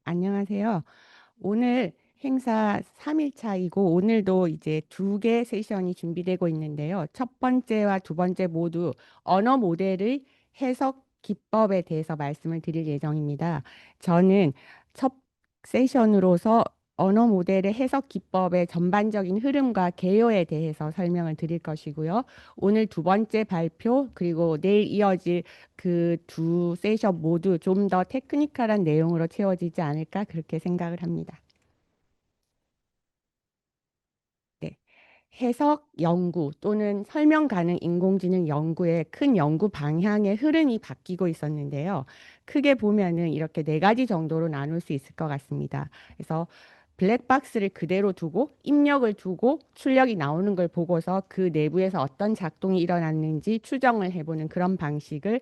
안녕하세요. 오늘 행사 3일차이고 오늘도 이제 두 개 세션이 준비되고 있는데요. 첫 번째와 두 번째 모두 언어 모델의 해석 기법에 대해서 말씀을 드릴 예정입니다. 저는 첫 세션으로서 언어 모델의 해석 기법의 전반적인 흐름과 개요에 대해서 설명을 드릴 것이고요. 오늘 두 번째 발표 그리고 내일 이어질 그 두 세션 모두 좀 더 테크니컬한 내용으로 채워지지 않을까 그렇게 생각을 합니다. 네. 해석 연구 또는 설명 가능 인공지능 연구의 큰 연구 방향의 흐름이 바뀌고 있었는데요. 크게 보면은 이렇게 네 가지 정도로 나눌 수 있을 것 같습니다. 그래서 블랙박스를 그대로 두고 입력을 두고 출력이 나오는 걸 보고서 그 내부에서 어떤 작동이 일어났는지 추정을 해보는 그런 방식을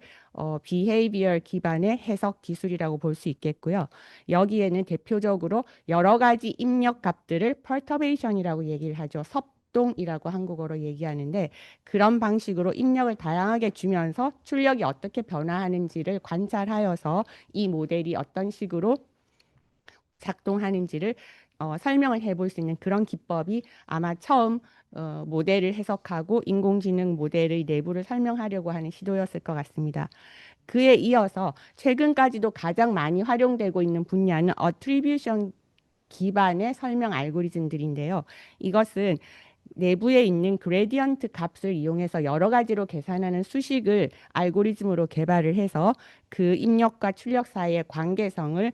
비헤이비얼 기반의 해석 기술이라고 볼 수 있겠고요. 여기에는 대표적으로 여러 가지 입력 값들을 perturbation이라고 얘기를 하죠. 섭동이라고 한국어로 얘기하는데 그런 방식으로 입력을 다양하게 주면서 출력이 어떻게 변화하는지를 관찰하여서 이 모델이 어떤 식으로 작동하는지를 설명을 해볼 수 있는 그런 기법이 아마 처음 모델을 해석하고 인공지능 모델의 내부를 설명하려고 하는 시도였을 것 같습니다. 그에 이어서 최근까지도 가장 많이 활용되고 있는 분야는 attribution 기반의 설명 알고리즘들인데요. 이것은 내부에 있는 그레디언트 값을 이용해서 여러 가지로 계산하는 수식을 알고리즘으로 개발을 해서 그 입력과 출력 사이의 관계성을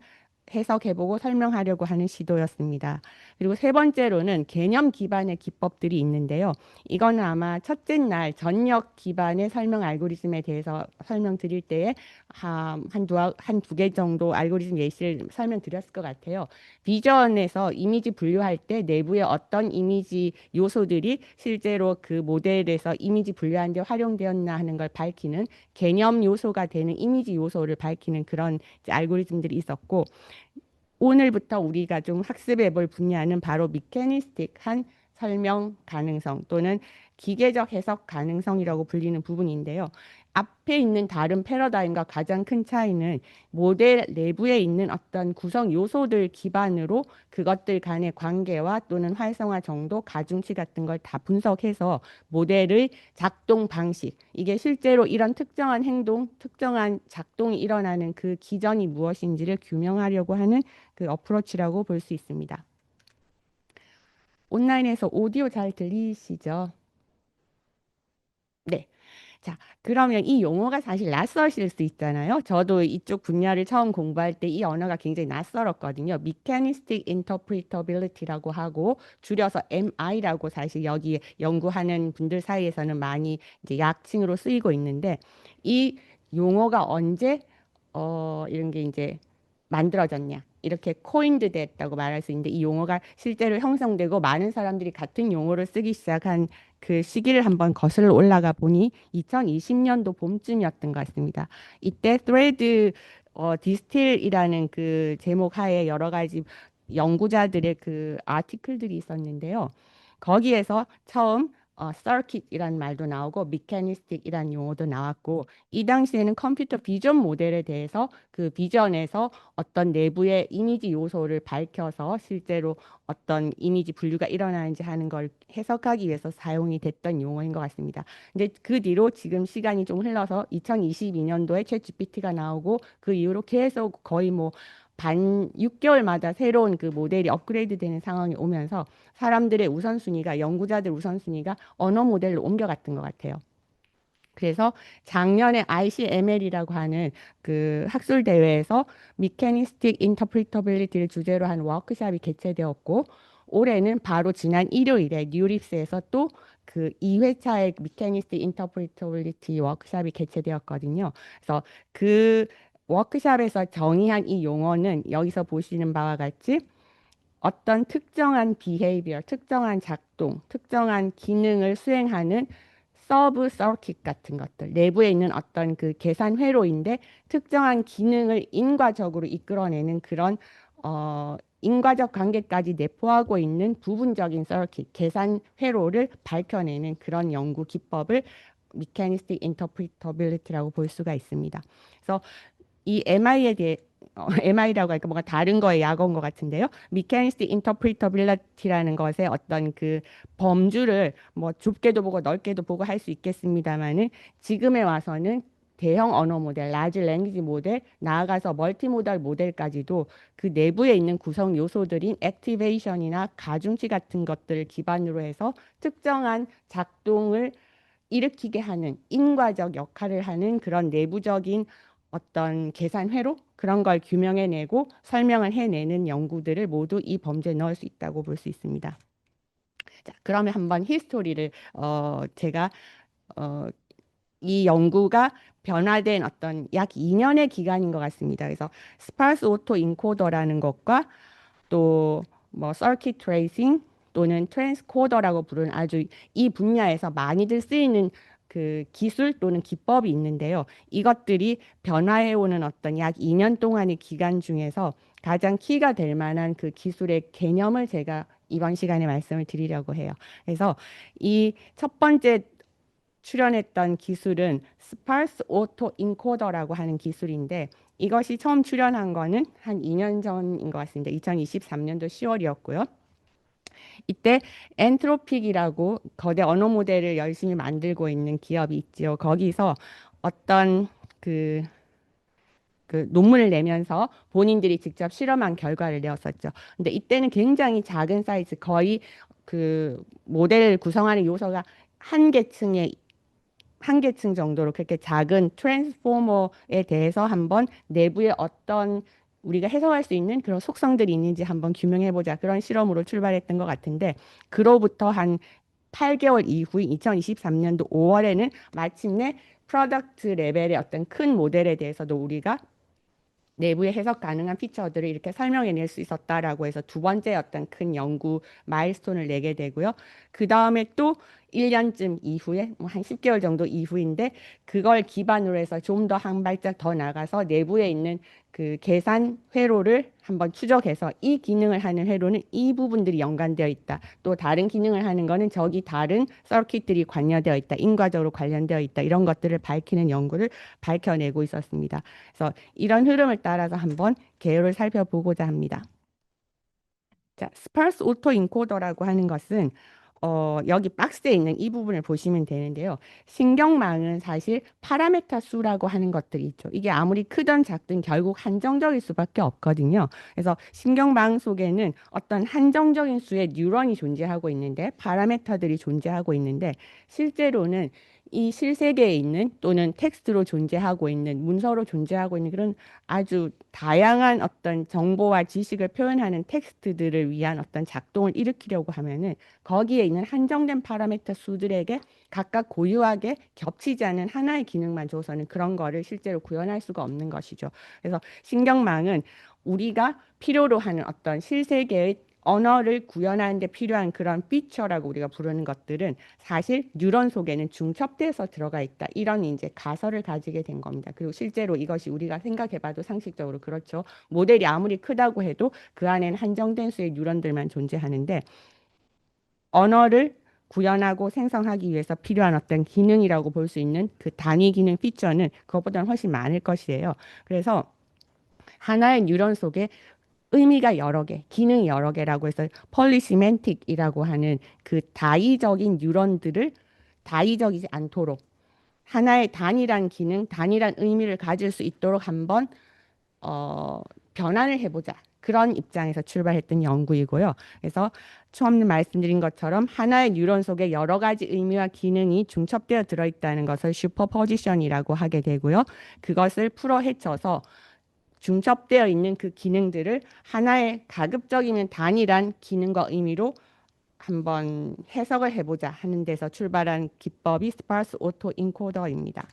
해석해보고 설명하려고 하는 시도였습니다. 그리고 세 번째로는 개념 기반의 기법들이 있는데요. 이거는 아마 첫째 날 전역 기반의 설명 알고리즘에 대해서 설명드릴 때에 한두 개 정도 알고리즘 예시를 설명드렸을 것 같아요. 비전에서 이미지 분류할 때 내부에 어떤 이미지 요소들이 실제로 그 모델에서 이미지 분류하는 데 활용되었나 하는 걸 밝히는 개념 요소가 되는 이미지 요소를 밝히는 그런 이제 알고리즘들이 있었고 오늘부터 우리가 좀 학습해 볼 분야는 바로 미케니스틱한 설명 가능성 또는 기계적 해석 가능성이라고 불리는 부분인데요. 앞에 있는 다른 패러다임과 가장 큰 차이는 모델 내부에 있는 어떤 구성 요소들 기반으로 그것들 간의 관계와 또는 활성화 정도, 가중치 같은 걸 다 분석해서 모델의 작동 방식, 이게 실제로 이런 특정한 행동, 특정한 작동이 일어나는 그 기전이 무엇인지를 규명하려고 하는 그 어프로치라고 볼 수 있습니다. 온라인에서 오디오 잘 들리시죠? 네. 자, 그러면 이 용어가 사실 낯설실 수 있잖아요. 저도 이쪽 분야를 처음 공부할 때 이 언어가 굉장히 낯설었거든요. Mechanistic Interpretability라고 하고 줄여서 MI라고 사실 여기 연구하는 분들 사이에서는 많이 이제 약칭으로 쓰이고 있는데 이 용어가 언제 이런 게 이제 만들어졌냐. 이렇게 코인드 됐다고 말할 수 있는데 이 용어가 실제로 형성되고 많은 사람들이 같은 용어를 쓰기 시작한 그 시기를 한번 거슬러 올라가 보니 2020년도 봄쯤이었던 것 같습니다. 이때 thread 디스틸이라는 그 제목 하에 여러 가지 연구자들의 그 아티클들이 있었는데요. 거기에서 처음 circuit이라는 말도 나오고 mechanistic이라는 용어도 나왔고 이 당시에는 컴퓨터 비전 모델에 대해서 그 비전에서 어떤 내부의 이미지 요소를 밝혀서 실제로 어떤 이미지 분류가 일어나는지 하는 걸 해석하기 위해서 사용이 됐던 용어인 것 같습니다. 근데 그 뒤로 지금 시간이 좀 흘러서 2022년도에 챗 GPT가 나오고 그 이후로 계속 거의 뭐 반 6개월마다 새로운 그 모델이 업그레이드 되는 상황이 오면서 사람들의 우선순위가 연구자들 우선순위가 언어 모델로 옮겨갔던 것 같아요. 그래서 작년에 ICML이라고 하는 그 학술 대회에서 미케니스틱 인터프리터빌리티를 주제로 한 워크숍이 개최되었고 올해는 바로 지난 일요일에 뉴립스에서 또 그 2회차의 미케니스틱 인터프리터빌리티 워크숍이 개최되었거든요. 그래서 그 워크숍에서 정의한 이 용어는 여기서 보시는 바와 같이 어떤 특정한 비헤이비어, 특정한 작동, 특정한 기능을 수행하는 서브 서킷 같은 것들, 내부에 있는 어떤 그 계산 회로인데 특정한 기능을 인과적으로 이끌어내는 그런 인과적 관계까지 내포하고 있는 부분적인 서킷, 계산 회로를 밝혀내는 그런 연구 기법을 Mechanistic Interpretability라고 볼 수가 있습니다. 그래서 이 MI에 대해 MI라고 하니까 뭔가 다른 거에 약어인 것 같은데요. Mechanistic Interpretability라는 것의 어떤 그 범주를 뭐 좁게도 보고 넓게도 보고 할 수 있겠습니다만은 지금에 와서는 대형 언어 모델, 라지 랭귀지 모델, 나아가서 멀티모달 모델까지도 그 내부에 있는 구성 요소들인 액티베이션이나 가중치 같은 것들을 기반으로 해서 특정한 작동을 일으키게 하는 인과적 역할을 하는 그런 내부적인 어떤 계산 회로 그런 걸 규명해내고 설명을 해내는 연구들을 모두 이 범주에 넣을 수 있다고 볼 수 있습니다. 자, 그러면 한번 히스토리를 제가 어, 이 연구가 변화된 어떤 약 2년의 기간인 것 같습니다. 그래서 스파스 오토 인코더라는 것과 또 뭐 서킷 트레이싱 또는 트랜스코더라고 부르는 아주 이 분야에서 많이들 쓰이는 그 기술 또는 기법이 있는데요. 이것들이 변화해 오는 어떤 약 2년 동안의 기간 중에서 가장 키가 될 만한 그 기술의 개념을 제가 이번 시간에 말씀을 드리려고 해요. 그래서 이 첫 번째 출연했던 기술은 스파스 오토 인코더라고 하는 기술인데 이것이 처음 출연한 거는 한 2년 전인 것 같습니다. 2023년도 10월이었고요. 이때 엔트로픽이라고 거대 언어 모델을 열심히 만들고 있는 기업이 있지요. 거기서 어떤 그, 그 논문을 내면서 본인들이 직접 실험한 결과를 내었었죠. 근데 이때는 굉장히 작은 사이즈, 거의 그 모델 구성하는 요소가 한 계층의 한 계층 정도로 그렇게 작은 트랜스포머에 대해서 한번 내부에 어떤 우리가 해석할 수 있는 그런 속성들이 있는지 한번 규명해보자. 그런 실험으로 출발했던 것 같은데 그로부터 한 8개월 이후인 2023년도 5월에는 마침내 프로덕트 레벨의 어떤 큰 모델에 대해서도 우리가 내부의 해석 가능한 피처들을 이렇게 설명해낼 수 있었다라고 해서 두 번째 어떤 큰 연구 마일스톤을 내게 되고요. 그 다음에 또 1년쯤 이후에 뭐 한 10개월 정도 이후인데 그걸 기반으로 해서 좀 더 한 발짝 더 나가서 내부에 있는 그 계산 회로를 한번 추적해서 이 기능을 하는 회로는 이 부분들이 연관되어 있다. 또 다른 기능을 하는 거는 저기 다른 서킷들이 관여되어 있다. 인과적으로 관련되어 있다. 이런 것들을 밝히는 연구를 밝혀내고 있었습니다. 그래서 이런 흐름을 따라서 한번 개요를 살펴보고자 합니다. 자, 스파스 오토 인코더라고 하는 것은 여기 박스에 있는 이 부분을 보시면 되는데요. 신경망은 사실 파라메타 수라고 하는 것들이 있죠. 이게 아무리 크든 작든 결국 한정적일 수밖에 없거든요. 그래서 신경망 속에는 어떤 한정적인 수의 뉴런이 존재하고 있는데 파라메타들이 존재하고 있는데 실제로는 이 실세계에 있는 또는 텍스트로 존재하고 있는 문서로 존재하고 있는 그런 아주 다양한 어떤 정보와 지식을 표현하는 텍스트들을 위한 어떤 작동을 일으키려고 하면은 거기에 있는 한정된 파라미터 수들에게 각각 고유하게 겹치지 않은 하나의 기능만 줘서는 그런 거를 실제로 구현할 수가 없는 것이죠. 그래서 신경망은 우리가 필요로 하는 어떤 실세계의 언어를 구현하는 데 필요한 그런 피처라고 우리가 부르는 것들은 사실 뉴런 속에는 중첩돼서 들어가 있다. 이런 이제 가설을 가지게 된 겁니다. 그리고 실제로 이것이 우리가 생각해봐도 상식적으로 그렇죠. 모델이 아무리 크다고 해도 그 안에는 한정된 수의 뉴런들만 존재하는데 언어를 구현하고 생성하기 위해서 필요한 어떤 기능이라고 볼 수 있는 그 단위 기능 피처는 그것보다는 훨씬 많을 것이에요. 그래서 하나의 뉴런 속에 의미가 여러 개, 기능이 여러 개라고 해서 폴리시멘틱이라고 하는 그 다의적인 뉴런들을 다의적이지 않도록 하나의 단일한 기능, 단일한 의미를 가질 수 있도록 한번 어, 변환을 해보자. 그런 입장에서 출발했던 연구이고요. 그래서 처음 말씀드린 것처럼 하나의 뉴런 속에 여러 가지 의미와 기능이 중첩되어 들어있다는 것을 슈퍼포지션이라고 하게 되고요. 그것을 풀어 헤쳐서 중첩되어 있는 그 기능들을 하나의 가급적이면 단일한 기능과 의미로 한번 해석을 해보자 하는 데서 출발한 기법이 스파스 오토 인코더입니다.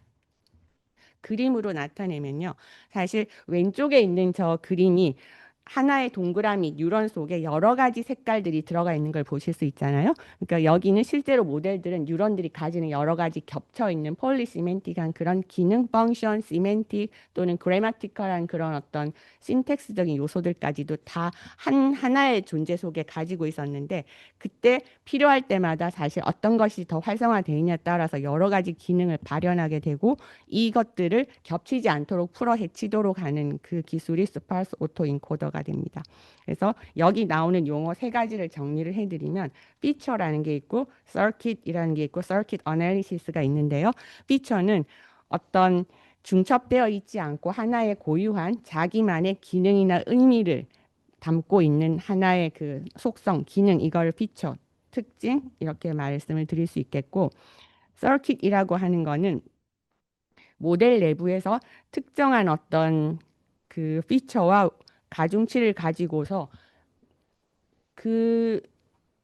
그림으로 나타내면요. 사실 왼쪽에 있는 저 그림이 하나의 동그라미 뉴런 속에 여러 가지 색깔들이 들어가 있는 걸 보실 수 있잖아요. 그러니까 여기는 실제로 모델들은 뉴런들이 가지는 여러 가지 겹쳐 있는 폴리시멘틱한 그런 기능, 펑션, 시멘틱 또는 그래마티컬한 그런 어떤 신텍스적인 요소들까지도 다 하나의 존재 속에 가지고 있었는데 그때 필요할 때마다 사실 어떤 것이 더 활성화되어 있냐에 따라서 여러 가지 기능을 발현하게 되고 이것들을 겹치지 않도록 풀어 헤치도록 하는 그 기술이 스파스 오토 인코더가 됩니다. 그래서 여기 나오는 용어 세 가지를 정리를 해드리면 피처라는 게 있고 서킷이라는 게 있고 서킷 어널리시스가 있는데요. 피처는 어떤 중첩되어 있지 않고 하나의 고유한 자기만의 기능이나 의미를 담고 있는 하나의 그 속성, 기능, 이걸 피처, 특징 이렇게 말씀을 드릴 수 있겠고 서킷이라고 하는 거는 모델 내부에서 특정한 어떤 그 피처와 가중치를 가지고서 그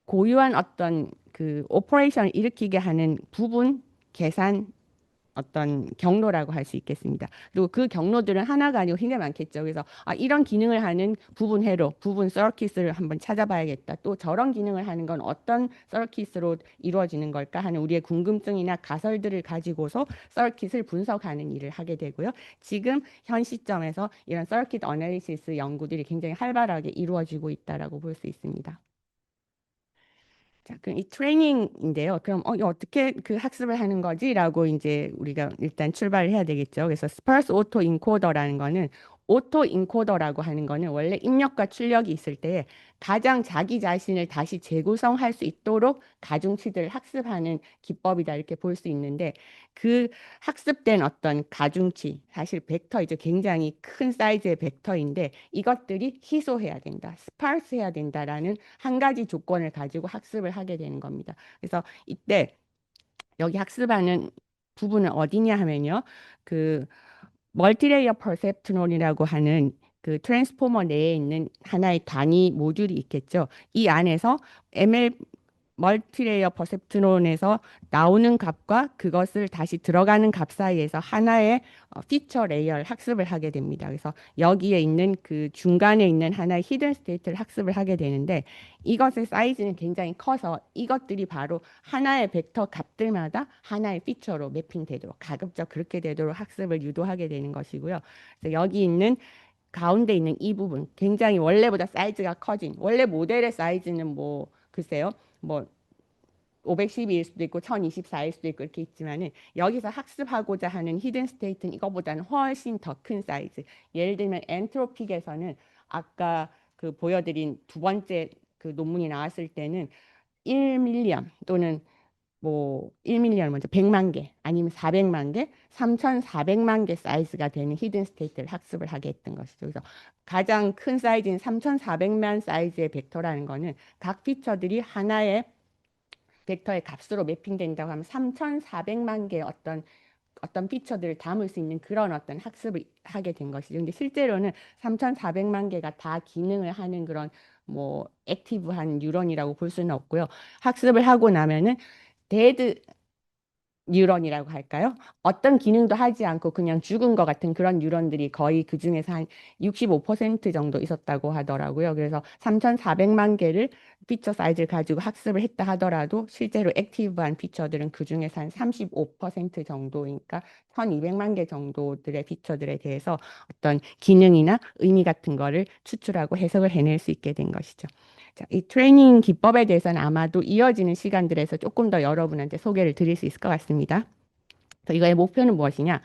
고유한 어떤 그 오퍼레이션을 일으키게 하는 부분 계산 어떤 경로라고 할 수 있겠습니다. 그리고 그 경로들은 하나가 아니고 굉장히 많겠죠. 그래서 이런 기능을 하는 부분 회로, 부분 서킷을 한번 찾아봐야겠다. 또 저런 기능을 하는 건 어떤 서킷으로 이루어지는 걸까 하는 우리의 궁금증이나 가설들을 가지고서 서킷을 분석하는 일을 하게 되고요. 지금 현 시점에서 이런 서킷 어널리시스 연구들이 굉장히 활발하게 이루어지고 있다라고 볼 수 있습니다. 자, 그럼 이 트레이닝인데요. 그럼 이거 어떻게 그 학습을 하는 거지라고 이제 우리가 일단 출발을 해야 되겠죠. 그래서 스파스 오토 인코더라는 거는 오토 인코더라고 하는 거는 원래 입력과 출력이 있을 때 가장 자기 자신을 다시 재구성할 수 있도록 가중치들을 학습하는 기법이다 이렇게 볼 수 있는데 그 학습된 어떤 가중치 사실 벡터이죠. 굉장히 큰 사이즈의 벡터인데 이것들이 희소해야 된다, 스파스해야 된다라는 한 가지 조건을 가지고 학습을 하게 되는 겁니다. 그래서 이때 여기 학습하는 부분은 어디냐 하면요. 그 멀티레이어 퍼셉트론이라고 하는 그 트랜스포머 내에 있는 하나의 단위 모듈이 있겠죠. 이 안에서 ML 멀티레이어 퍼셉트론에서 나오는 값과 그것을 다시 들어가는 값 사이에서 하나의 피처 레이어를 학습을 하게 됩니다. 그래서 여기에 있는 그 중간에 있는 하나의 히든 스테이트를 학습을 하게 되는데 이것의 사이즈는 굉장히 커서 이것들이 바로 하나의 벡터 값들마다 하나의 피처로 매핑되도록 가급적 그렇게 되도록 학습을 유도하게 되는 것이고요. 그래서 여기 있는 가운데 있는 이 부분 굉장히 원래보다 사이즈가 커진 원래 모델의 사이즈는 뭐 글쎄요 뭐 512일 수도 있고 1024일 수도 있고 이렇게 있지만은 여기서 학습하고자 하는 히든 스테이트는 이거보다는 훨씬 더 큰 사이즈. 예를 들면 엔트로픽에서는 아까 그 보여드린 두 번째 그 논문이 나왔을 때는 1밀리언 또는 뭐 1밀리언 먼저 100만 개 아니면 400만 개, 3,400만 개 사이즈가 되는 히든 스테이트를 학습을 하게 했던 것이죠. 그래서 가장 큰 사이즈인 3,400만 사이즈의 벡터라는 거는 각 피처들이 하나의 벡터의 값으로 매핑된다고 하면 3,400만 개의 어떤 피처들을 담을 수 있는 그런 어떤 학습을 하게 된 것이죠. 근데 실제로는 3,400만 개가 다 기능을 하는 그런 뭐 액티브한 뉴런이라고 볼 수는 없고요. 학습을 하고 나면은 데드 뉴런이라고 할까요? 어떤 기능도 하지 않고 그냥 죽은 것 같은 그런 뉴런들이 거의 그 중에서 한 65% 정도 있었다고 하더라고요. 그래서 3,400만 개를 피처 사이즈를 가지고 학습을 했다 하더라도 실제로 액티브한 피처들은 그 중에서 한 35% 정도니까 1,200만 개 정도들의 피처들에 대해서 어떤 기능이나 의미 같은 거를 추출하고 해석을 해낼 수 있게 된 것이죠. 자, 이 트레이닝 기법에 대해서는 아마도 이어지는 시간들에서 조금 더 여러분한테 소개를 드릴 수 있을 것 같습니다. 그래서 이거의 목표는 무엇이냐?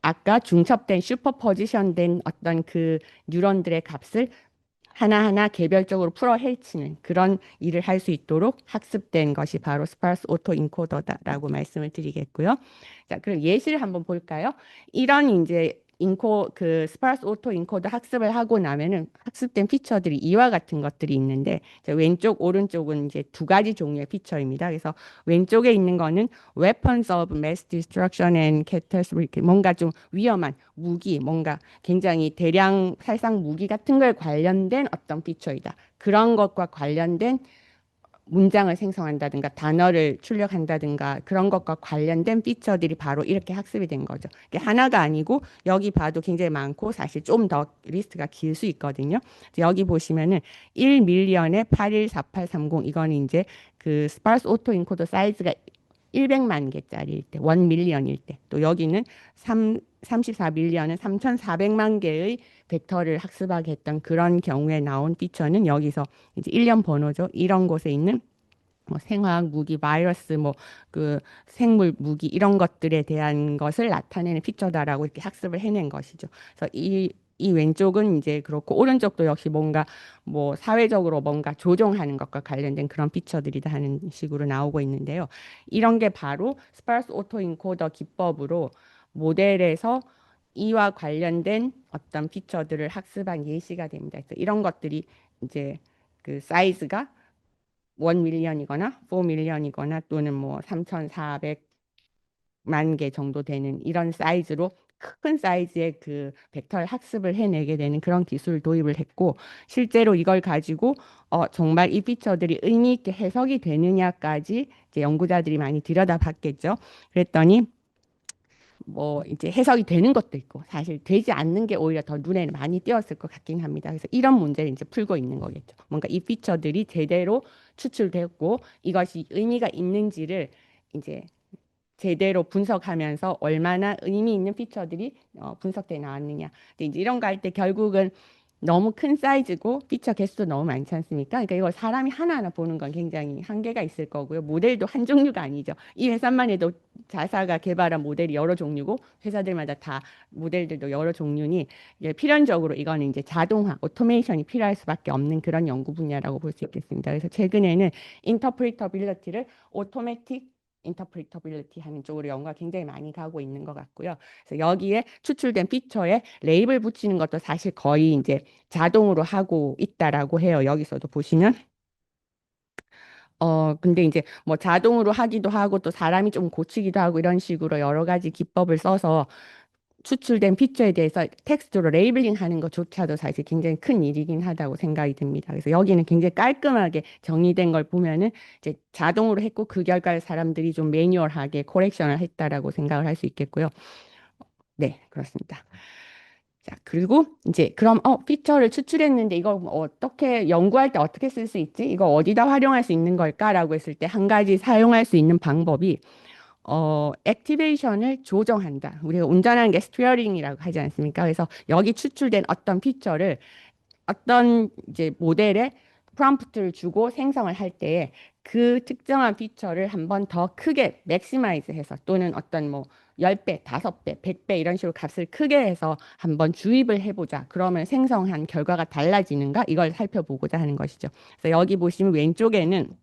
아까 중첩된 슈퍼포지션된 어떤 그 뉴런들의 값을 하나하나 개별적으로 풀어 헤치는 그런 일을 할 수 있도록 학습된 것이 바로 스파스 오토 인코더다라고 말씀을 드리겠고요. 자, 그럼 예시를 한번 볼까요? 이런 이제 그 스파스 오토 인코더 학습을 하고 나면은 학습된 피처들이 이와 같은 것들이 있는데 왼쪽 오른쪽은 이제 두 가지 종류의 피처입니다. 그래서 왼쪽에 있는 거는 weapons of mass destruction and catastrophe 뭔가 좀 위험한 무기 뭔가 굉장히 대량 살상 무기 같은 걸 관련된 어떤 피처이다. 그런 것과 관련된 문장을 생성한다든가 단어를 출력한다든가 그런 것과 관련된 피처들이 바로 이렇게 학습이 된 거죠. 이게 하나가 아니고 여기 봐도 굉장히 많고 사실 좀 더 리스트가 길 수 있거든요. 여기 보시면은 1밀리언에 814830 이거는 이제 그 스파르스 오토 인코더 사이즈가 100만 개짜리일 때, 1밀리언일 때. 또 여기는 34밀리언은 3,400만 개의 벡터를 학습하게 했던 그런 경우에 나온 피처는 여기서 이제 일련 번호죠. 이런 곳에 있는 뭐 생화학 무기, 바이러스, 뭐 그 생물 무기 이런 것들에 대한 것을 나타내는 피처다라고 이렇게 학습을 해낸 것이죠. 그래서 이 왼쪽은 이제 그렇고 오른쪽도 역시 뭔가 뭐 사회적으로 뭔가 조종하는 것과 관련된 그런 피처들이다 하는 식으로 나오고 있는데요. 이런 게 바로 스파르스 오토 인코더 기법으로 모델에서 이와 관련된 어떤 피처들을 학습한 예시가 됩니다. 그래서 이런 것들이 이제 그 사이즈가 1밀리언이거나 4밀리언이거나 또는 뭐 3,400만 개 정도 되는 이런 사이즈로 큰 사이즈의 그 벡터를 학습을 해내게 되는 그런 기술을 도입을 했고 실제로 이걸 가지고 정말 이 피처들이 의미 있게 해석이 되느냐까지 이제 연구자들이 많이 들여다봤겠죠. 그랬더니 뭐 이제 해석이 되는 것도 있고 사실 되지 않는 게 오히려 더 눈에 많이 띄었을 것 같긴 합니다. 그래서 이런 문제를 이제 풀고 있는 거겠죠. 뭔가 이 피처들이 제대로 추출됐고 이것이 의미가 있는지를 이제 제대로 분석하면서 얼마나 의미 있는 피처들이 분석돼 나왔느냐. 근데 이제 이런 거 할 때 결국은 너무 큰 사이즈고 피처 개수도 너무 많지 않습니까? 그러니까 이걸 사람이 하나하나 보는 건 굉장히 한계가 있을 거고요. 모델도 한 종류가 아니죠. 이 회사만 해도 자사가 개발한 모델이 여러 종류고 회사들마다 다 모델들도 여러 종류니 이제 필연적으로 이거는 이제 자동화, 오토메이션이 필요할 수밖에 없는 그런 연구 분야라고 볼 수 있겠습니다. 그래서 최근에는 인터프리터빌리티를 오토매틱 인터프리터빌리티 하는 쪽으로 연구가 굉장히 많이 가고 있는 것 같고요. 그래서 여기에 추출된 피처에 레이블 붙이는 것도 사실 거의 이제 자동으로 하고 있다라고 해요. 여기서도 보시면 근데 이제 뭐 자동으로 하기도 하고 또 사람이 좀 고치기도 하고 이런 식으로 여러 가지 기법을 써서 추출된 피처에 대해서 텍스트로 레이블링 하는 것조차도 사실 굉장히 큰 일이긴 하다고 생각이 듭니다. 그래서 여기는 굉장히 깔끔하게 정리된 걸 보면은 이제 자동으로 했고 그 결과를 사람들이 좀 매뉴얼하게 코렉션을 했다라고 생각을 할 수 있겠고요. 네, 그렇습니다. 자, 그리고 이제 그럼 피처를 추출했는데 이걸 뭐 어떻게 연구할 때 어떻게 쓸 수 있지? 이거 어디다 활용할 수 있는 걸까라고 했을 때 한 가지 사용할 수 있는 방법이 액티베이션을 조정한다. 우리가 운전하는 게 스티어링이라고 하지 않습니까? 그래서 여기 추출된 어떤 피처를 어떤 이제 모델에 프롬프트를 주고 생성을 할 때에 그 특정한 피처를 한번 더 크게 맥시마이즈 해서 또는 어떤 뭐 10배, 5배, 100배 이런 식으로 값을 크게 해서 한번 주입을 해보자. 그러면 생성한 결과가 달라지는가? 이걸 살펴보고자 하는 것이죠. 그래서 여기 보시면 왼쪽에는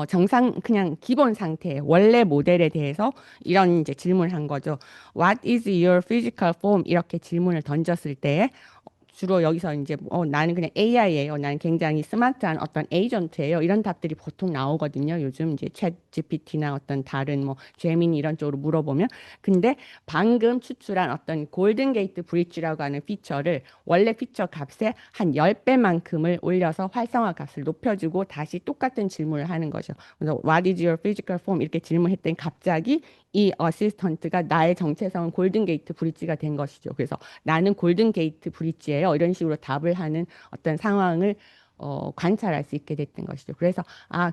정상 그냥 기본 상태 원래 모델에 대해서 이런 이제 질문을 한 거죠. What is your physical form? 이렇게 질문을 던졌을 때 주로 여기서 이제 나는 그냥 AI예요. 나는 굉장히 스마트한 어떤 에이전트예요. 이런 답들이 보통 나오거든요. 요즘 이제 챗 GPT나 어떤 다른 뭐 제미니 이런 쪽으로 물어보면. 근데 방금 추출한 어떤 골든 게이트 브릿지라고 하는 피처를 원래 피처 값에 한 10배만큼을 올려서 활성화 값을 높여주고 다시 똑같은 질문을 하는 거죠. 그래서 What is your physical form? 이렇게 질문했더니 갑자기 이 어시스턴트가 나의 정체성은 골든 게이트 브릿지가 된 것이죠. 그래서 나는 골든 게이트 브릿지예요. 이런 식으로 답을 하는 어떤 상황을 관찰할 수 있게 됐던 것이죠. 그래서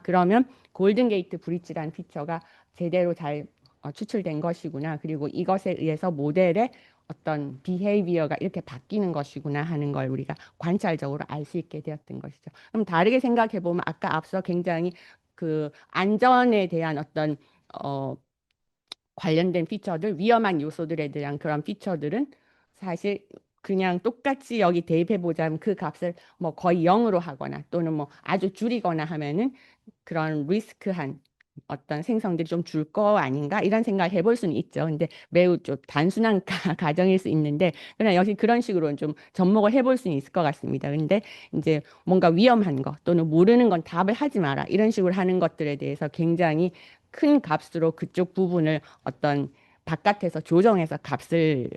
그러면 골든 게이트 브릿지라는 피처가 제대로 잘 추출된 것이구나. 그리고 이것에 의해서 모델의 어떤 비헤이비어가 이렇게 바뀌는 것이구나 하는 걸 우리가 관찰적으로 알 수 있게 되었던 것이죠. 그럼 다르게 생각해 보면 아까 앞서 굉장히 그 안전에 대한 어떤 어, 관련된 피처들, 위험한 요소들에 대한 그런 피처들은 사실 그냥 똑같이 여기 대입해 보자면 그 값을 뭐 거의 0으로 하거나 또는 뭐 아주 줄이거나 하면은 그런 리스크한 어떤 생성들이 좀 줄 거 아닌가 이런 생각을 해볼 수는 있죠. 근데 매우 좀 단순한 가정일 수 있는데 그냥 역시 그런 식으로 좀 접목을 해볼 수는 있을 것 같습니다. 근데 이제 뭔가 위험한 거 또는 모르는 건 답을 하지 마라 이런 식으로 하는 것들에 대해서 굉장히 큰 값으로 그쪽 부분을 어떤 바깥에서 조정해서 값을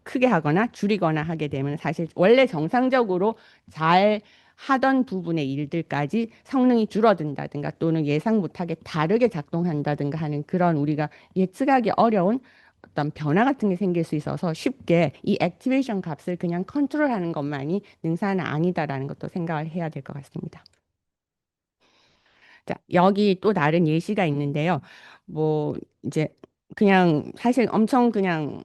크게 하거나 줄이거나 하게 되면 사실 원래 정상적으로 잘 하던 부분의 일들까지 성능이 줄어든다든가 또는 예상 못하게 다르게 작동한다든가 하는 그런 우리가 예측하기 어려운 어떤 변화 같은 게 생길 수 있어서 쉽게 이 액티베이션 값을 그냥 컨트롤하는 것만이 능사는 아니다라는 것도 생각을 해야 될 것 같습니다. 자, 여기 또 다른 예시가 있는데요. 뭐 이제 그냥 사실 엄청 그냥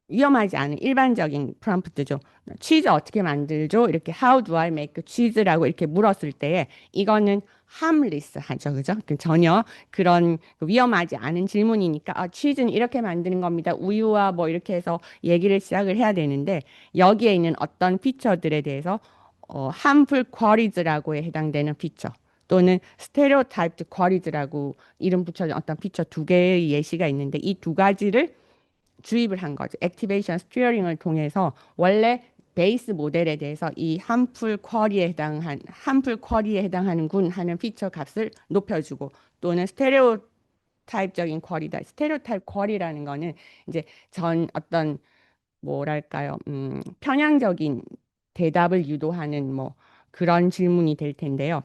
위험하지 않은 일반적인 프롬프트죠. 치즈 어떻게 만들죠? 이렇게 How do I make cheese라고 이렇게 물었을 때에 이거는 harmless 하죠. 그죠? 전혀 그런 위험하지 않은 질문이니까 아, 치즈는 이렇게 만드는 겁니다. 우유와 뭐 이렇게 해서 얘기를 시작을 해야 되는데 여기에 있는 어떤 피처들에 대해서 harmful qualies라고 해당되는 피처 또는 stereotyped qualies라고 이름 붙여진 어떤 피처 두 개의 예시가 있는데 이 두 가지를 주입을 한 거죠. 액티베이션 스티어링을 통해서 원래 베이스 모델에 대해서 이 함풀 쿼리에 해당하는 군 하는 피처 값을 높여주고 또는 스테레오 타입적인 쿼리다. 스테레오 타입 쿼리라는 거는 이제 전 어떤 뭐랄까요? 편향적인 대답을 유도하는 뭐 그런 질문이 될 텐데요.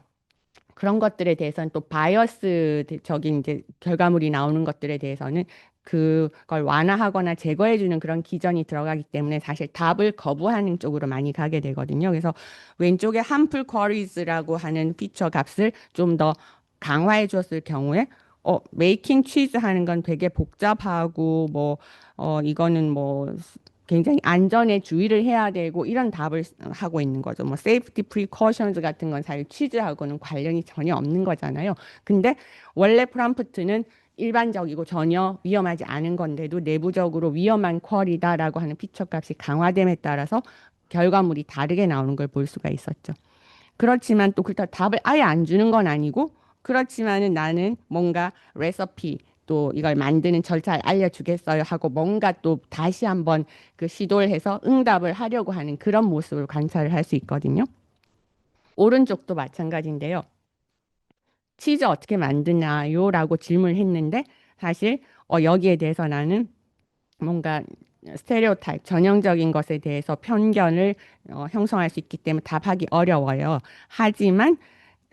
그런 것들에 대해서는 또 바이어스적인 이제 결과물이 나오는 것들에 대해서는 그걸 완화하거나 제거해주는 그런 기전이 들어가기 때문에 사실 답을 거부하는 쪽으로 많이 가게 되거든요. 그래서 왼쪽에 harmful queries라고 하는 피처 값을 좀 더 강화해 줬을 경우에 메이킹 치즈 하는 건 되게 복잡하고 뭐 이거는 뭐 굉장히 안전에 주의를 해야 되고 이런 답을 하고 있는 거죠. 뭐 safety precautions 같은 건 사실 취지하고는 관련이 전혀 없는 거잖아요. 근데 원래 프롬프트는 일반적이고 전혀 위험하지 않은 건데도 내부적으로 위험한 퀄이다라고 하는 피처 값이 강화됨에 따라서 결과물이 다르게 나오는 걸 볼 수가 있었죠. 그렇지만 또 그렇다고 답을 아예 안 주는 건 아니고 그렇지만은 나는 뭔가 레시피 또 이걸 만드는 절차를 알려주겠어요 하고 뭔가 또 다시 한번 그 시도를 해서 응답을 하려고 하는 그런 모습을 관찰을 할 수 있거든요. 오른쪽도 마찬가지인데요. 치즈 어떻게 만드나요? 라고 질문을 했는데 사실 여기에 대해서 나는 뭔가 스테레오타입, 전형적인 것에 대해서 편견을 형성할 수 있기 때문에 답하기 어려워요. 하지만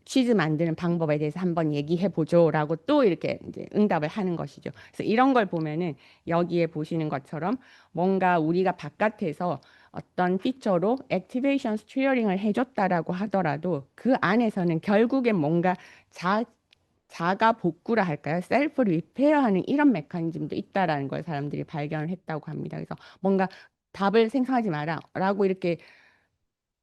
치즈 만드는 방법에 대해서 한번 얘기해 보죠라고 또 이렇게 이제 응답을 하는 것이죠. 그래서 이런 걸 보면은 여기에 보시는 것처럼 뭔가 우리가 바깥에서 어떤 피처로 액티베이션 스티어링을 해줬다라고 하더라도 그 안에서는 결국엔 뭔가 자가 복구라 할까요? 셀프 리페어하는 이런 메커니즘도 있다라는 걸 사람들이 발견을 했다고 합니다. 그래서 뭔가 답을 생성하지 마라라고 이렇게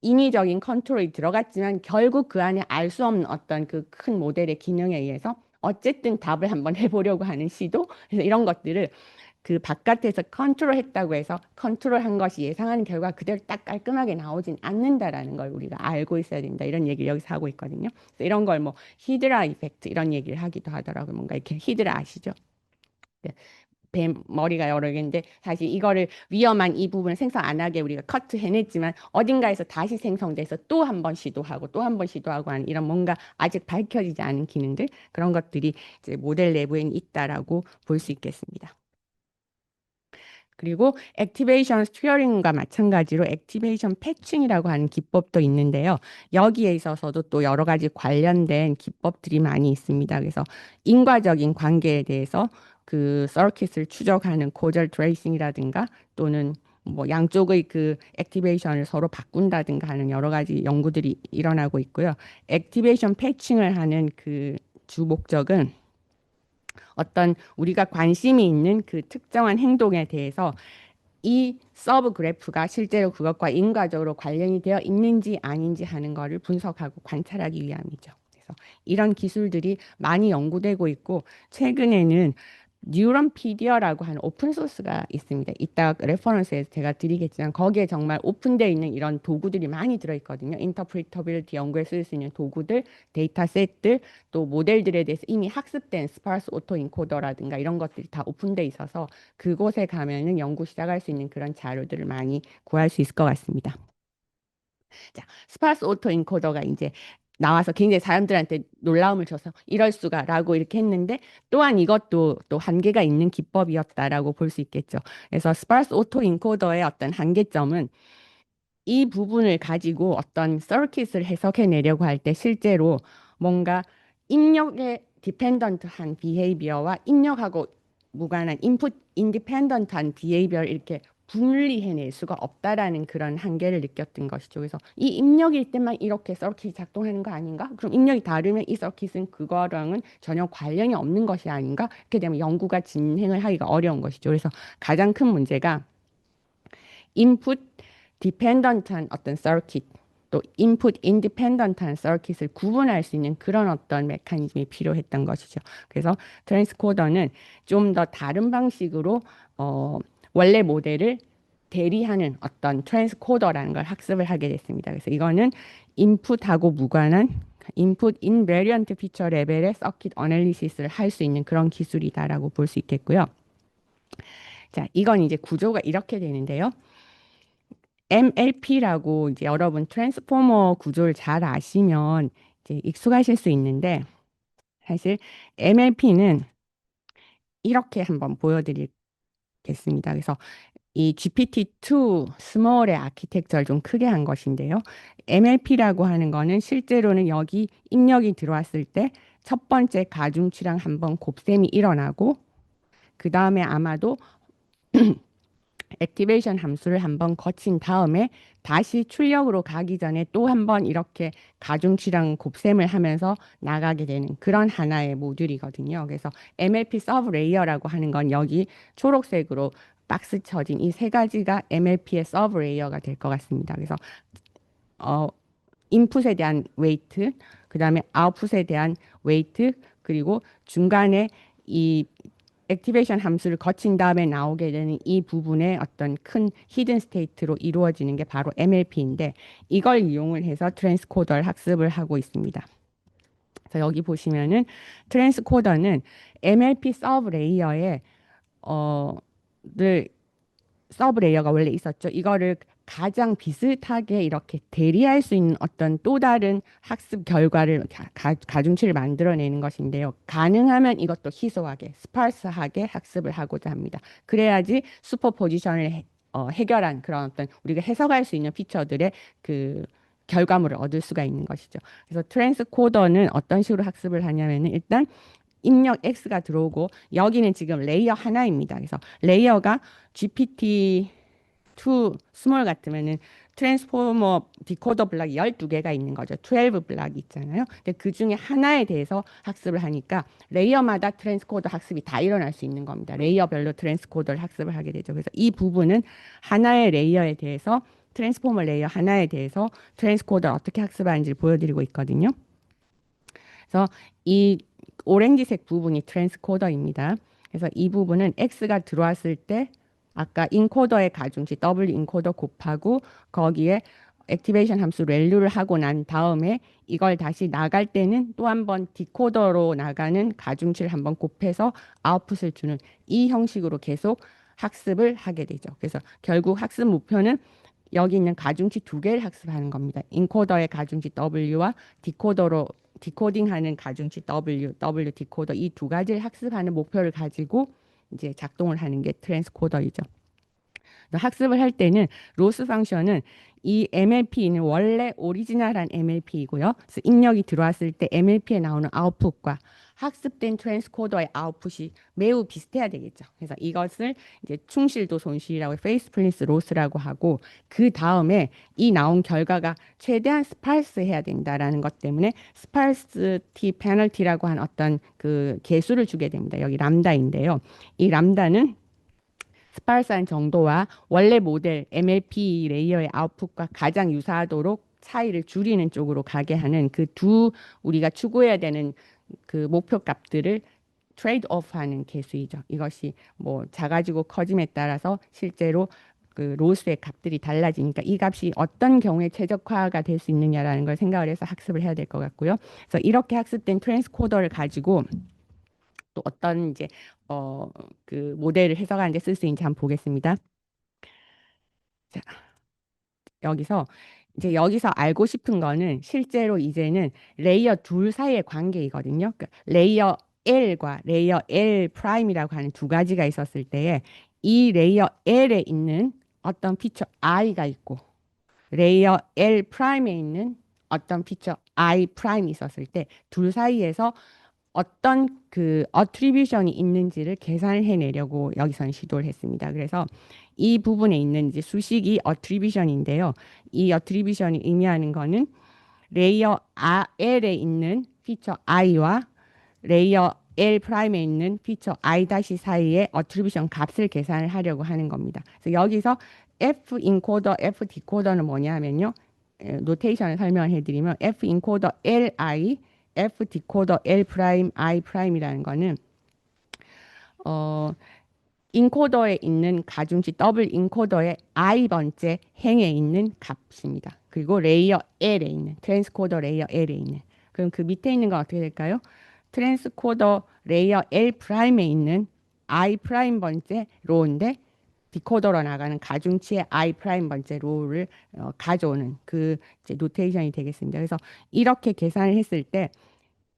인위적인 컨트롤이 들어갔지만 결국 그 안에 알 수 없는 어떤 그 큰 모델의 기능에 의해서 어쨌든 답을 한번 해보려고 하는 시도 그래서 이런 것들을 그 바깥에서 컨트롤했다고 해서 컨트롤한 것이 예상하는 결과 그대로 딱 깔끔하게 나오진 않는다라는 걸 우리가 알고 있어야 된다 이런 얘기를 여기서 하고 있거든요. 그래서 이런 걸 뭐 히드라 이펙트 이런 얘기를 하기도 하더라고요. 뭔가 이렇게 히드라 아시죠? 네. 뱀 머리가 여러 개인데 사실 이거를 위험한 이 부분을 생성 안 하게 우리가 커트 해냈지만 어딘가에서 다시 생성돼서 또 한 번 시도하고 또 한 번 시도하고 하는 이런 뭔가 아직 밝혀지지 않은 기능들 그런 것들이 이제 모델 내부에 있다라고 볼 수 있겠습니다. 그리고 액티베이션 스티어링과 마찬가지로 액티베이션 패칭이라고 하는 기법도 있는데요. 여기에 있어서도 또 여러 가지 관련된 기법들이 많이 있습니다. 그래서 인과적인 관계에 대해서 그 서킷을 추적하는 코절 트레이싱이라든가 또는 뭐 양쪽의 그 액티베이션을 서로 바꾼다든가 하는 여러 가지 연구들이 일어나고 있고요. 액티베이션 패칭을 하는 그 주 목적은 어떤 우리가 관심이 있는 그 특정한 행동에 대해서 이 서브 그래프가 실제로 그것과 인과적으로 관련이 되어 있는지 아닌지 하는 것을 분석하고 관찰하기 위함이죠. 그래서 이런 기술들이 많이 연구되고 있고 최근에는 뉴런피디어라고 하는 오픈 소스가 있습니다. 이따 레퍼런스에서 제가 드리겠지만 거기에 정말 오픈되어 있는 이런 도구들이 많이 들어있거든요. 인터프리터빌리티 연구에 쓸 수 있는 도구들, 데이터셋들, 또 모델들에 대해서 이미 학습된 스파르스 오토 인코더라든가 이런 것들이 다 오픈되어 있어서 그곳에 가면은 연구 시작할 수 있는 그런 자료들을 많이 구할 수 있을 것 같습니다. 자, 스파스 오토 인코더가 이제 나와서 굉장히 사람들한테 놀라움을 줘서 이럴 수가라고 이렇게 했는데 또한 이것도 또 한계가 있는 기법이었다라고 볼 수 있겠죠. 그래서 스파스 오토 인코더의 어떤 한계점은 이 부분을 가지고 어떤 서킷을 해석해 내려고 할 때 실제로 뭔가 입력에 디펜던트한 비헤이비어와 입력하고 무관한 인풋 인디펜던트한 비헤이비어 이렇게 분리해낼 수가 없다라는 그런 한계를 느꼈던 것이죠. 그래서 이 입력일 때만 이렇게 서킷이 작동하는 거 아닌가? 그럼 입력이 다르면 이 서킷은 그거랑은 전혀 관련이 없는 것이 아닌가? 이렇게 되면 연구가 진행을 하기가 어려운 것이죠. 그래서 가장 큰 문제가 인풋 디펜던트한 어떤 서킷 또 인풋 인디펜던트한 서킷을 구분할 수 있는 그런 어떤 메커니즘이 필요했던 것이죠. 그래서 트랜스코더는 좀 더 다른 방식으로 원래 모델을 대리하는 어떤 트랜스코더라는 걸 학습을 하게 됐습니다. 그래서 이거는 인풋하고 무관한 인풋 인베리언트 피처 레벨의 서킷 어널리시스를 할 수 있는 그런 기술이다라고 볼 수 있겠고요. 자, 이건 이제 구조가 이렇게 되는데요. MLP라고 이제 여러분 트랜스포머 구조를 잘 아시면 이제 익숙하실 수 있는데 사실 MLP는 이렇게 한번 보여드리겠습니다. 그래서 이 GPT-2 스몰의 아키텍처를 좀 크게 한 것인데요. MLP라고 하는 거는 실제로는 여기 입력이 들어왔을 때 첫 번째 가중치랑 한번 곱셈이 일어나고 그 다음에 아마도 액티베이션 함수를 한번 거친 다음에 다시 출력으로 가기 전에 또 한번 이렇게 가중치랑 곱셈을 하면서 나가게 되는 그런 하나의 모듈이거든요. 그래서 MLP 서브 레이어라고 하는 건 여기 초록색으로 박스 쳐진 이 세 가지가 MLP의 서브 레이어가 될 것 같습니다. 그래서 어, 인풋에 대한 웨이트, 그 다음에 아웃풋에 대한 웨이트, 그리고 중간에 이 액티베이션 함수를 거친 다음에 나오게 되는 이 부분의 어떤 큰 히든 스테이트로 이루어지는 게 바로 MLP인데 이걸 이용을 해서 트랜스코더를 학습을 하고 있습니다. 그래서 여기 보시면은 트랜스코더는 MLP 서브 레이어에 늘 서브 레이어가 원래 있었죠. 이거를 가장 비슷하게 이렇게 대리할 수 있는 어떤 또 다른 학습 결과를 가중치를 만들어내는 것인데요. 가능하면 이것도 희소하게, 스파르스하게 학습을 하고자 합니다. 그래야지 슈퍼포지션을 해결한 그런 어떤 우리가 해석할 수 있는 피처들의 그 결과물을 얻을 수가 있는 것이죠. 그래서 트랜스코더는 어떤 식으로 학습을 하냐면은 일단 입력 X가 들어오고 여기는 지금 레이어 하나입니다. 그래서 레이어가 GPT-2 스몰 같으면은 트랜스포머 디코더 블락이 12개가 있는 거죠. 12 블락이 있잖아요. 근데 그 중에 하나에 대해서 학습을 하니까 레이어마다 트랜스코더 학습이 다 일어날 수 있는 겁니다. 레이어별로 트랜스코더를 학습을 하게 되죠. 그래서 이 부분은 하나의 레이어에 대해서 트랜스포머 레이어 하나에 대해서 트랜스코더를 어떻게 학습하는지를 보여드리고 있거든요. 그래서 이 오렌지색 부분이 트랜스코더입니다. 그래서 이 부분은 X가 들어왔을 때 아까 인코더의 가중치 W 인코더 곱하고 거기에 액티베이션 함수 밸류를 하고 난 다음에 이걸 다시 나갈 때는 또 한 번 디코더로 나가는 가중치를 한번 곱해서 아웃풋을 주는 이 형식으로 계속 학습을 하게 되죠. 그래서 결국 학습 목표는 여기 있는 가중치 두 개를 학습하는 겁니다. 인코더의 가중치 W와 디코더로 디코딩하는 가중치 W 디코더 이 두 가지를 학습하는 목표를 가지고 이제 작동을 하는 게 트랜스코더이죠. 학습을 할 때는 로스 펑션은 이 MLP는 원래 오리지널한 MLP이고요. 그래서 입력이 들어왔을 때 MLP에 나오는 아웃풋과 학습된 트랜스코더의 아웃풋이 매우 비슷해야 되겠죠. 그래서 이것을 이제 충실도 손실이라고 페이스 플리스 로스라고 하고 그 다음에 이 나온 결과가 최대한 스파르스 해야 된다라는 것 때문에 스파르스티 페널티라고 한 어떤 그 계수를 주게 됩니다. 여기 람다인데요. 이 람다는 스파르스한 정도와 원래 모델 MLP 레이어의 아웃풋과 가장 유사하도록 차이를 줄이는 쪽으로 가게 하는 그 두 우리가 추구해야 되는 그 목표 값들을 트레이드 오프하는 계수이죠. 이것이 뭐 작아지고 커짐에 따라서 실제로 그 로스의 값들이 달라지니까 이 값이 어떤 경우에 최적화가 될 수 있느냐라는 걸 생각을 해서 학습을 해야 될 것 같고요. 그래서 이렇게 학습된 트랜스코더를 가지고 또 어떤 이제 그 모델을 해석하는 데 쓸 수 있는지 한번 보겠습니다. 자, 여기서 이제 여기서 알고 싶은 거는 실제로 이제는 레이어 둘 사이의 관계이거든요. 그러니까 레이어 L과 레이어 L 프라임이라고 하는 두 가지가 있었을 때에 이 레이어 L에 있는 어떤 피처 I가 있고 레이어 L 프라임에 있는 어떤 피처 I 프라임이 있었을 때 둘 사이에서 어떤 그 어트리뷰션이 있는지를 계산을 해내려고 여기서는 시도를 했습니다. 그래서 이 부분에 있는 이제 수식이 어트리뷰션인데요. 이 어트리뷰션이 의미하는 거는 레이어 L에 있는 피처 i와 레이어 L 프라임에 있는 피처 i 다시 사이의 어트리뷰션 값을 계산을 하려고 하는 겁니다. 그래서 여기서 F 인코더, F 디코더는 뭐냐면요. 노테이션을 설명을 해드리면 F 인코더 Li, F 디코더 L 프라임 I 프라임이라는 거는 어, 인코더에 있는 가중치 더블 인코더의 i번째 행에 있는 값입니다. 그리고 레이어 L에 있는 트랜스코더 레이어 L에 있는 그럼 그 밑에 있는 건 어떻게 될까요? 트랜스코더 레이어 L 프라임에 있는 I 프라임 번째 로우인데 디코더로 나가는 가중치의 I 프라임 번째 로우를 가져오는 그 이제 노테이션이 되겠습니다. 그래서 이렇게 계산을 했을 때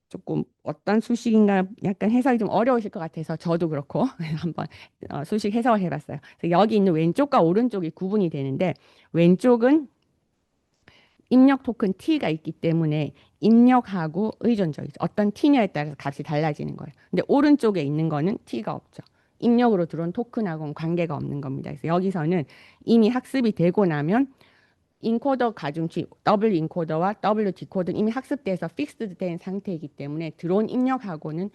조금 어떤 수식인가 약간 해석이 좀 어려우실 것 같아서 저도 그렇고 한번 수식 해석을 해봤어요. 그래서 여기 있는 왼쪽과 오른쪽이 구분이 되는데 왼쪽은 입력 토큰 T가 있기 때문에 입력하고 의존적이죠. 어떤 T냐에 따라서 값이 달라지는 거예요. 근데 오른쪽에 있는 거는 T가 없죠. 입력으로 들어온 토큰하고는 관계가 없는 겁니다. 그래서 여기서는 이미 학습이 되고 나면 인코더 가중치 더블 인코더와 W 디코더는 이미 학습돼서 픽스드 된 상태이기 때문에 들어온 입력하고는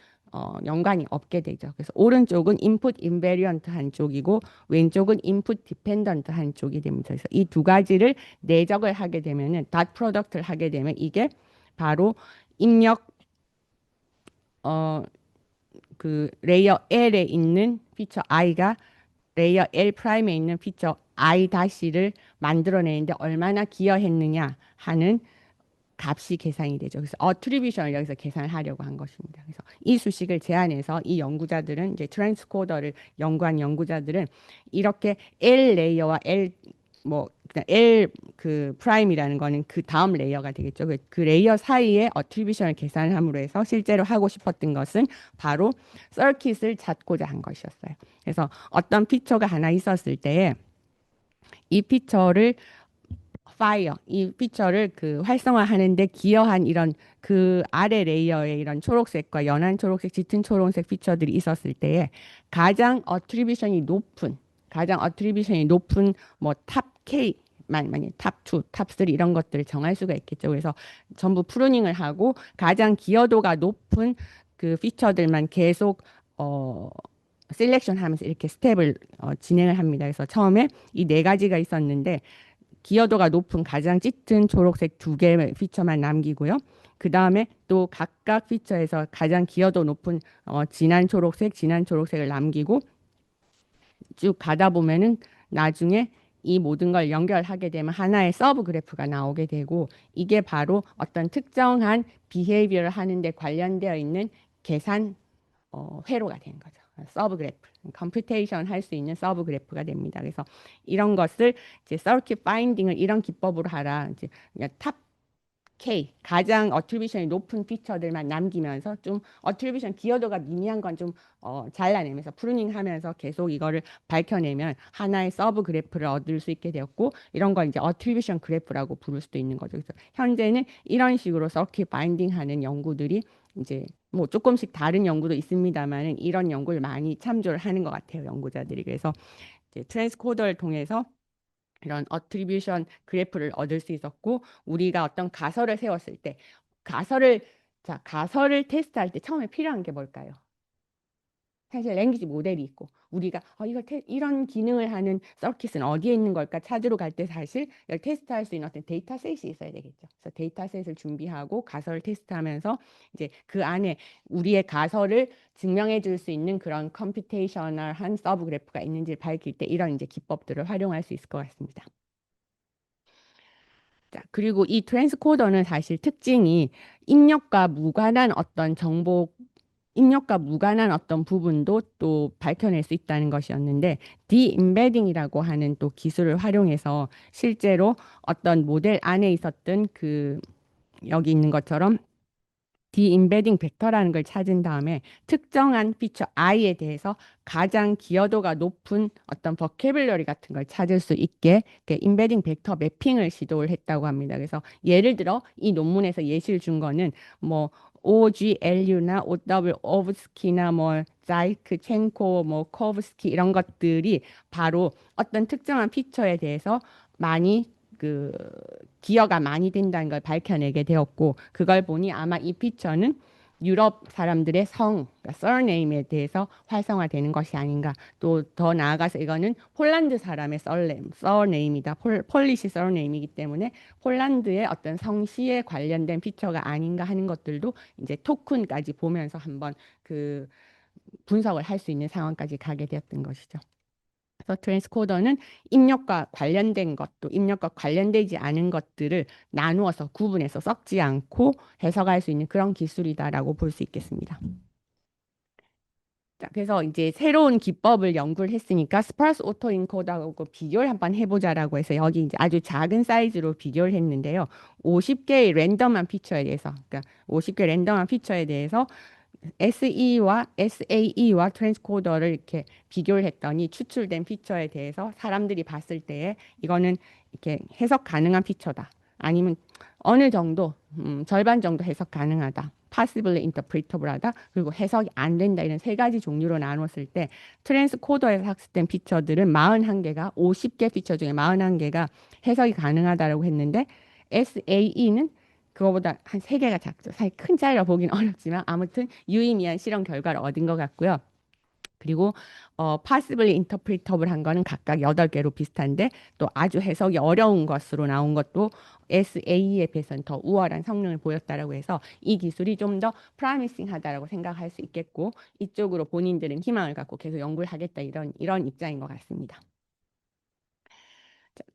연관이 없게 되죠. 그래서 오른쪽은 인풋 인베리언트 한쪽이고 왼쪽은 인풋 디펜던트 한쪽이 됩니다. 그래서 이 두 가지를 내적을 하게 되면은 닷 프로덕트를 하게 되면 이게 바로 입력 어 그 레이어 L에 있는 피처 i가 레이어 L 프라임에 있는 피처 I 다시를 만들어내는데 얼마나 기여했느냐 하는 값이 계산이 되죠. 그래서 어트리뷰션을 여기서 계산을 하려고 한 것입니다. 그래서 이 수식을 제안해서 이 연구자들은 이제 트랜스코더를 연구한 연구자들은 이렇게 L 레이어와 L 뭐 그냥 L 그 프라임이라는 거는 그 다음 레이어가 되겠죠. 그 레이어 사이에 어트리뷰션을 계산함으로 해서 실제로 하고 싶었던 것은 바로 서킷을 찾고자 한 것이었어요. 그래서 어떤 피처가 하나 있었을 때에 이 피처를 이 피처를 그 활성화하는데 기여한 이런 그 아래 레이어의 이런 초록색과 연한 초록색, 짙은 초록색 피처들이 있었을 때에 가장 어트리뷰션이 높은 뭐 탑 K 만약 탑 2, 탑 3 이런 것들을 정할 수가 있겠죠. 그래서 전부 프루닝을 하고 가장 기여도가 높은 그 피처들만 계속 어 셀렉션 하면서 이렇게 스텝을 진행을 합니다. 그래서 처음에 이 네 가지가 있었는데 기여도가 높은 가장 짙은 초록색 두 개의 피처만 남기고요. 그 다음에 또 각각 피처에서 가장 기여도 높은 진한 초록색을 남기고 쭉 가다 보면은 나중에 이 모든 걸 연결하게 되면 하나의 서브 그래프가 나오게 되고 이게 바로 어떤 특정한 비헤이비어를 하는데 관련되어 있는 계산 회로가 되는 거죠. 서브 그래프, 컴퓨테이션 할 수 있는 서브 그래프가 됩니다. 그래서 이런 것을 이제 서킷 파인딩을 이런 기법으로 하라. 이제 그냥 탑 K 가장 어트리뷰션이 높은 피처들만 남기면서 좀 어트리뷰션 기여도가 미미한 건 좀 잘라내면서 프루닝하면서 계속 이거를 밝혀내면 하나의 서브 그래프를 얻을 수 있게 되었고 이런 걸 이제 어트리뷰션 그래프라고 부를 수도 있는 거죠. 그래서 현재는 이런 식으로 서킷 바인딩하는 연구들이 이제 뭐 조금씩 다른 연구도 있습니다만은 이런 연구를 많이 참조를 하는 것 같아요, 연구자들이. 그래서 이제 트랜스코더를 통해서 이런 어트리뷰션 그래프를 얻을 수 있었고 우리가 어떤 가설을 세웠을 때 가설을 가설을 테스트할 때 처음에 필요한 게 뭘까요? 사실 랭귀지 모델이 있고 우리가 이런 기능을 하는 서킷은 어디에 있는 걸까 찾으러 갈 때 사실 이걸 테스트할 수 있는 어떤 데이터셋이 있어야 되겠죠. 그래서 데이터셋을 준비하고 가설을 테스트하면서 이제 그 안에 우리의 가설을 증명해 줄 수 있는 그런 컴퓨테이셔널한 서브 그래프가 있는지를 밝힐 때 이런 이제 기법들을 활용할 수 있을 것 같습니다. 자, 그리고 이 트랜스코더는 사실 특징이 입력과 무관한 어떤 정보, 입력과 무관한 어떤 부분도 또 밝혀낼 수 있다는 것이었는데, 디임베딩이라고 하는 또 기술을 활용해서 실제로 어떤 모델 안에 있었던 그 여기 있는 것처럼 디임베딩 벡터라는 걸 찾은 다음에 특정한 피처 i에 대해서 가장 기여도가 높은 어떤 버케블러리 같은 걸 찾을 수 있게 임베딩 벡터 매핑을 시도를 했다고 합니다. 그래서 예를 들어 이 논문에서 예시를 준 거는 뭐 OGLU나 OW 오브스키나 뭐 자이크, 첸코, 뭐 코브스키 이런 것들이 바로 어떤 특정한 피처에 대해서 많이 그 기여가 많이 된다는 걸 밝혀내게 되었고 그걸 보니 아마 이 피처는 유럽 사람들의 성, 그러니까 surname에 대해서 활성화되는 것이 아닌가. 또 더 나아가서 이거는 폴란드 사람의 surname이다. 폴리시 surname이기 때문에 폴란드의 어떤 성씨에 관련된 피처가 아닌가 하는 것들도 이제 토큰까지 보면서 한번 그 분석을 할 수 있는 상황까지 가게 되었던 것이죠. 그래서 트랜스코더는 입력과 관련된 것도 입력과 관련되지 않은 것들을 나누어서 구분해서 섞지 않고 해석할 수 있는 그런 기술이다라고 볼 수 있겠습니다. 자, 그래서 이제 새로운 기법을 연구를 했으니까 스파르스 오토 인코더하고 비교를 한번 해보자라고 해서 여기 이제 아주 작은 사이즈로 비교를 했는데요. 50개의 랜덤한 피처에 대해서, 그러니까 50개 랜덤한 피처에 대해서 SE와 SAE와 트랜스코더를 이렇게 비교를 했더니 추출된 피처에 대해서 사람들이 봤을 때에 이거는 이렇게 해석 가능한 피처다. 아니면 어느 정도 절반 정도 해석 가능하다. possibly interpretable하다. 그리고 해석이 안 된다. 이런 세 가지 종류로 나눴을 때 트랜스코더에서 학습된 피처들은 41개가 50개 피처 중에 41개가 해석이 가능하다라고 했는데 SAE는 그거보다 한 세개가 작죠. 사실 큰 차이라 보긴 어렵지만 아무튼 유의미한 실험 결과를 얻은 것 같고요. 그리고 possibly interpretable 한 거는 각각 8개로 비슷한데 또 아주 해석이 어려운 것으로 나온 것도 SAE에 비해서는 더 우월한 성능을 보였다라고 해서 이 기술이 좀 더 프라미싱하다라고 생각할 수 있겠고 이쪽으로 본인들은 희망을 갖고 계속 연구를 하겠다 이런 입장인 것 같습니다.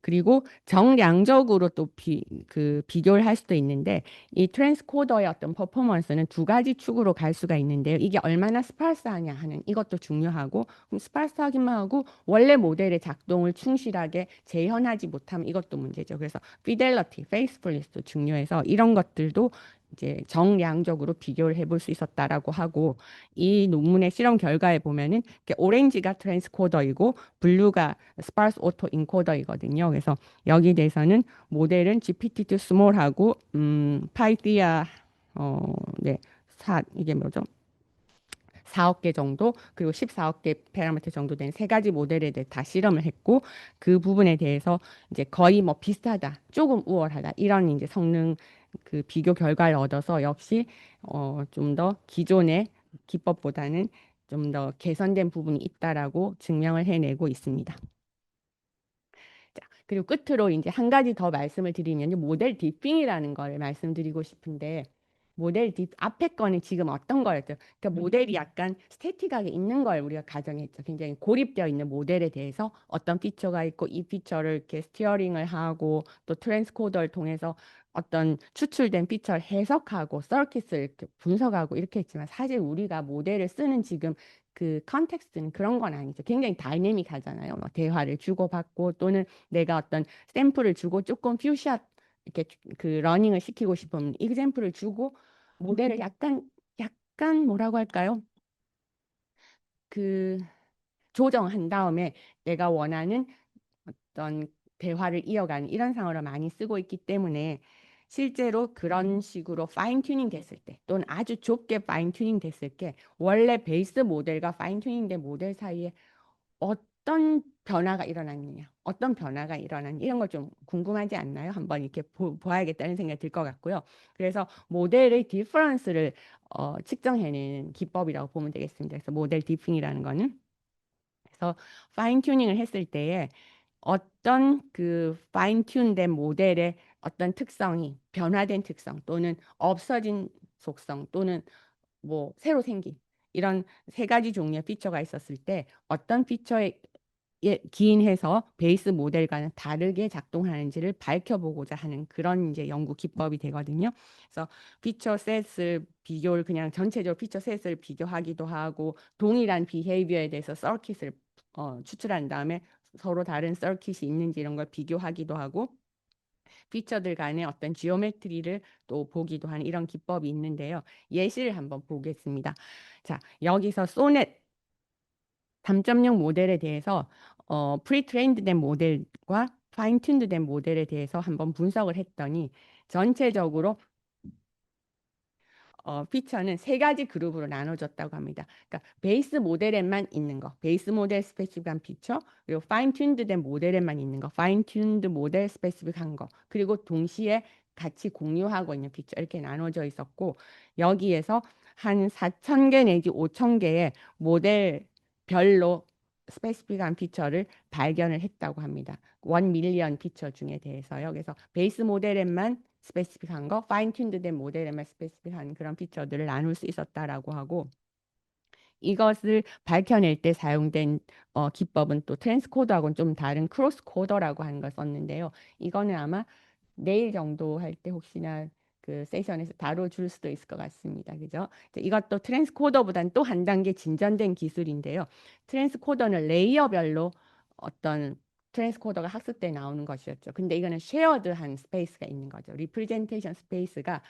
그리고 정량적으로 또 비교를 할 수도 있는데 이 트랜스코더의 어떤 퍼포먼스는 두 가지 축으로 갈 수가 있는데요. 이게 얼마나 스파르스하냐 하는 이것도 중요하고 그럼 스파르스하기만 하고 원래 모델의 작동을 충실하게 재현하지 못하면 이것도 문제죠. 그래서 fidelity, faithfulness도 중요해서 이런 것들도 이제 정량적으로 비교를 해볼 수 있었다라고 하고 이 논문의 실험 결과에 보면은 이렇게 오렌지가 트랜스코더이고 블루가 스파르스 오토 인코더이거든요. 그래서 여기 대해서는 모델은 GPT-2 스몰하고 파이디아 네, 이게 뭐죠? 4억 개 정도 그리고 14억 개 파라미터 정도 된 세 가지 모델에 대해 다 실험을 했고 그 부분에 대해서 이제 거의 뭐 비슷하다, 조금 우월하다 이런 이제 성능 그 비교 결과를 얻어서 역시 좀 더 기존의 기법보다는 좀 더 개선된 부분이 있다라고 증명을 해내고 있습니다. 자, 그리고 끝으로 이제 한 가지 더 말씀을 드리면 모델 디핑이라는 걸 말씀드리고 싶은데 모델 딥 앞에 거는 지금 어떤 거였죠? 그러니까 모델이 약간 스태틱하게 있는 걸 우리가 가정했죠. 굉장히 고립되어 있는 모델에 대해서 어떤 피처가 있고 이 피처를 이렇게 스티어링을 하고 또 트랜스코더를 통해서 어떤 추출된 피처를 해석하고 서킷을 이렇게 분석하고 이렇게 했지만 사실 우리가 모델을 쓰는 지금 그 컨텍스트는 그런 건 아니죠. 굉장히 다이내믹하잖아요. 뭐 대화를 주고받고 또는 내가 어떤 샘플을 주고 조금 퓨샷 이렇게 그 러닝을 시키고 싶으면 example을 주고 모델을 약간 뭐라고 할까요? 그 조정한 다음에 내가 원하는 어떤 대화를 이어가는 이런 상황으로 많이 쓰고 있기 때문에 실제로 그런 식으로 파인 튜닝 됐을 때 또는 아주 좁게 파인 튜닝 됐을 때 원래 베이스 모델과 파인 튜닝 된 모델 사이에 어떤 변화가 일어났느냐, 어떤 변화가 일어났느냐 이런 걸 좀 궁금하지 않나요? 한번 이렇게 보아야겠다는 생각이 들 것 같고요. 그래서 모델의 디퍼런스를 측정해내는 기법이라고 보면 되겠습니다. 그래서 모델 디핑이라는 거는 그래서 파인 튜닝을 했을 때에 어떤 그 파인 튠된 모델의 어떤 특성이 변화된 특성 또는 없어진 속성 또는 뭐 새로 생긴 이런 세 가지 종류의 피처가 있었을 때 어떤 피처에 기인해서 베이스 모델과는 다르게 작동하는지를 밝혀보고자 하는 그런 이제 연구 기법이 되거든요. 그래서 피처 셋을 비교를 그냥 전체적으로 피처 셋을 비교하기도 하고 동일한 비헤이비어에 대해서 서킷을 추출한 다음에 서로 다른 서킷이 있는지 이런 걸 비교하기도 하고 피처들 간의 어떤 지오메트리를 또 보기도 하는 이런 기법이 있는데요. 예시를 한번 보겠습니다. 자, 여기서 소넷 3.0 모델에 대해서 프리트레인드 된 모델과 파인 튠드 된 모델에 대해서 한번 분석을 했더니 전체적으로 피처는 세 가지 그룹으로 나눠졌다고 합니다. 그러니까 베이스 모델에만 있는 거, 베이스 모델 스페시픽한 피처, 그리고 파인 튠드 된 모델에만 있는 거, 파인 튠드 모델 스페시픽한 거, 그리고 동시에 같이 공유하고 있는 피처 이렇게 나눠져 있었고 여기에서 한 4,000개 내지 5,000개의 모델별로 스페시픽한 피처를 발견을 했다고 합니다. 1 밀리언 피처 중에 대해서요. 그래서 베이스 모델에만 스페시픽한 거, 파인 튠드 된 모델에만 스페시픽한 그런 피처들을 나눌 수 있었다라고 하고 이것을 밝혀낼 때 사용된 기법은 또 트랜스코더하고는 좀 다른 크로스 코더라고 하는 걸 썼는데요. 이거는 아마 내일 정도 할 때 혹시나 그 세션에서 다뤄줄 수도 있을 것 같습니다. 그죠? 이것도 트랜스코더보다는 또 한 단계 진전된 기술인데요. 트랜스코더는 레이어별로 어떤 트랜스코더가 학습돼 나오는 것이었죠. 근데 이거는 쉐어드한 스페이스가 있는 거죠. 리프레젠테이션 스페이스가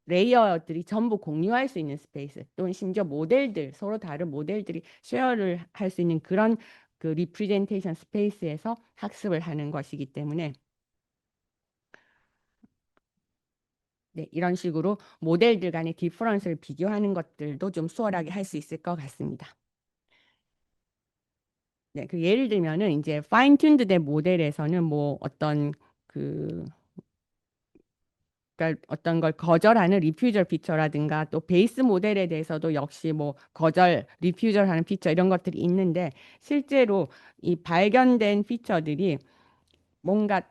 레이어들이 전부 공유할 수 있는 스페이스 또는 심지어 모델들 서로 다른 모델들이 쉐어를 할 수 있는 그런 그 리프레젠테이션 스페이스에서 학습을 하는 것이기 때문에 네, 이런 식으로 모델들 간의 디퍼런스를 비교하는 것들도 좀 수월하게 할 수 있을 것 같습니다. 네, 그 예를 들면은 이제 파인 튠드 된 모델에서는 뭐 어떤 그 그러니까 어떤 걸 거절하는 리퓨저 피처라든가 또 베이스 모델에 대해서도 역시 뭐 거절, 리퓨저하는 피처 이런 것들이 있는데 실제로 이 발견된 피처들이 뭔가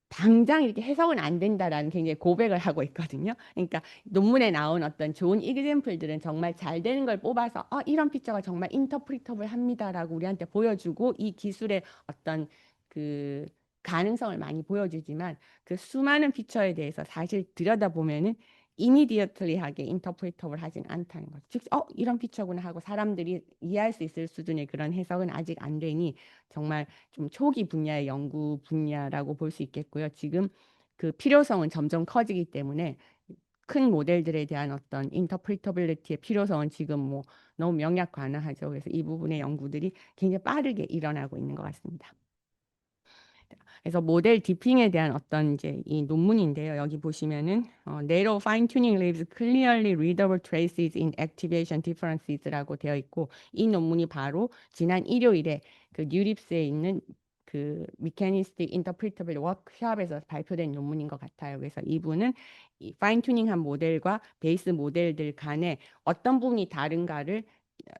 당장 이렇게 해석은 안 된다라는 굉장히 고백을 하고 있거든요. 그러니까 논문에 나온 어떤 좋은 이그젬플들은 정말 잘 되는 걸 뽑아서 이런 피처가 정말 인터프리터블 합니다라고 우리한테 보여주고 이 기술의 어떤 그 가능성을 많이 보여주지만 그 수많은 피처에 대해서 사실 들여다보면은 이미디어틀리하게 인터프리터블 하진 않다는 거죠. 즉, 이런 피처구나 하고 사람들이 이해할 수 있을 수준의 그런 해석은 아직 안 되니 정말 좀 초기 분야의 연구 분야라고 볼 수 있겠고요. 지금 그 필요성은 점점 커지기 때문에 큰 모델들에 대한 어떤 인터프리터빌리티의 필요성은 지금 뭐 너무 명약관화하죠. 그래서 이 부분의 연구들이 굉장히 빠르게 일어나고 있는 것 같습니다. 그래서 모델 디핑에 대한 어떤 이제 이 논문인데요. 여기 보시면은 narrow fine tuning leaves clearly readable traces in activation differences라고 되어 있고 이 논문이 바로 지난 일요일에 그 뉴립스에 있는 그 미케니스틱 인터프리터블 워크숍에서 발표된 논문인 것 같아요. 그래서 이분은 이 파인 튜닝한 모델과 베이스 모델들 간에 어떤 부분이 다른가를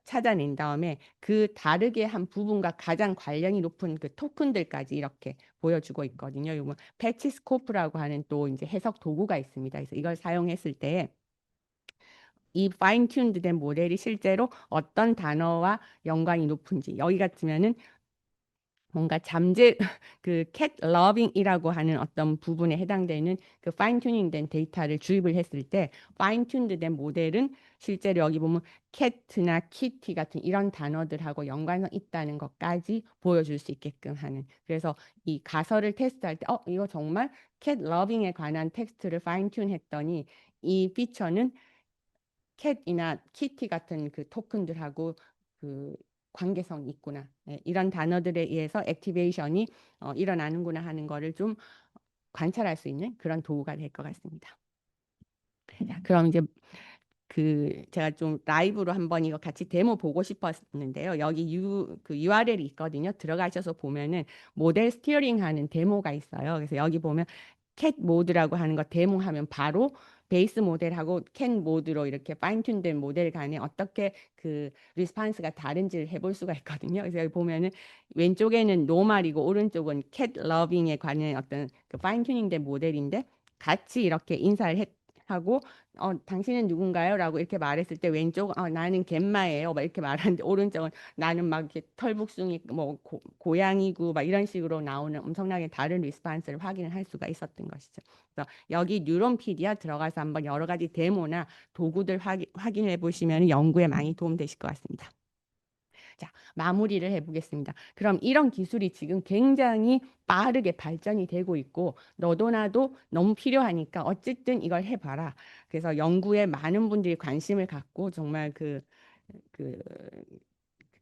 찾아낸 다음에 그 다르게 한 부분과 가장 관련이 높은 그 토큰들까지 이렇게 보여주고 있거든요. 이거 패치 스코프라고 하는 또 이제 해석 도구가 있습니다. 그래서 이걸 사용했을 때 이 파인 튠드 된 모델이 실제로 어떤 단어와 연관이 높은지 여기 같으면은 뭔가 잠재 그 캣 러빙이라고 하는 어떤 부분에 해당되는 그 파인 튜닝된 데이터를 주입을 했을 때 파인 튠드 된 모델은 실제로 여기 보면 캣나 키티 같은 이런 단어들하고 연관성 있다는 것까지 보여줄 수 있게끔 하는 그래서 이 가설을 테스트할 때 이거 정말 캣 러빙에 관한 텍스트를 파인 튠 했더니 이 피처는 캣이나 키티 같은 그 토큰들하고 그 관계성이 있구나. 네, 이런 단어들에 의해서 액티베이션이 일어나는구나 하는 거를 좀 관찰할 수 있는 그런 도구가 될 것 같습니다. 자, 그럼 이제 그 제가 좀 라이브로 한번 이거 같이 데모 보고 싶었는데요. 여기 그 URL이 있거든요. 들어가셔서 보면은 모델 스티어링 하는 데모가 있어요. 그래서 여기 보면 캣 모드라고 하는 거 데모하면 바로 베이스 모델하고 캣 모드로 이렇게 파인튠된 모델 간에 어떻게 그 리스판스가 다른지를 해볼 수가 있거든요. 그래서 여기 보면은 왼쪽에는 노말이고 오른쪽은 캣 러빙에 관한 어떤 그 파인튜닝된 모델인데 같이 이렇게 인사를 하고 당신은 누군가요? 라고 이렇게 말했을 때 왼쪽은 나는 갯마예요. 막 이렇게 말하는데 오른쪽은 나는 막 이렇게 털북숭이 뭐 고양이고 막 이런 식으로 나오는 엄청나게 다른 리스판스를 확인을 할 수가 있었던 것이죠. 그래서 여기 뉴런피디아 들어가서 한번 여러 가지 데모나 도구들 확인해 보시면 연구에 많이 도움되실 것 같습니다. 자, 마무리를 해보겠습니다. 그럼 이런 기술이 지금 굉장히 빠르게 발전이 되고 있고 너도 나도 너무 필요하니까 어쨌든 이걸 해봐라. 그래서 연구에 많은 분들이 관심을 갖고 정말 그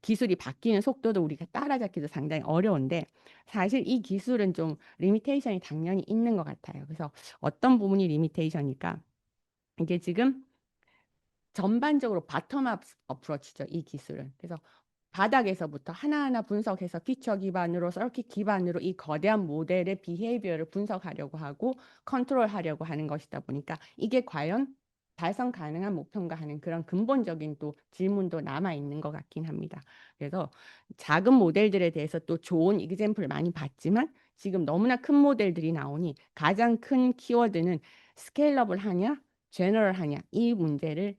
기술이 바뀌는 속도도 우리가 따라잡기도 상당히 어려운데 사실 이 기술은 좀 리미테이션이 당연히 있는 것 같아요. 그래서 어떤 부분이 리미테이션일까? 이게 지금 전반적으로 바텀업 어프로치죠, 이 기술은. 그래서 바닥에서부터 하나하나 분석해서 피처 기반으로 서킷 기반으로 이 거대한 모델의 비헤이비어를 분석하려고 하고 컨트롤하려고 하는 것이다 보니까 이게 과연 달성 가능한 목표인가 하는 그런 근본적인 또 질문도 남아 있는 것 같긴 합니다. 그래서 작은 모델들에 대해서 또 좋은 이그젬플 많이 봤지만 지금 너무나 큰 모델들이 나오니 가장 큰 키워드는 스케일러블 하냐, 제너럴 하냐 이 문제를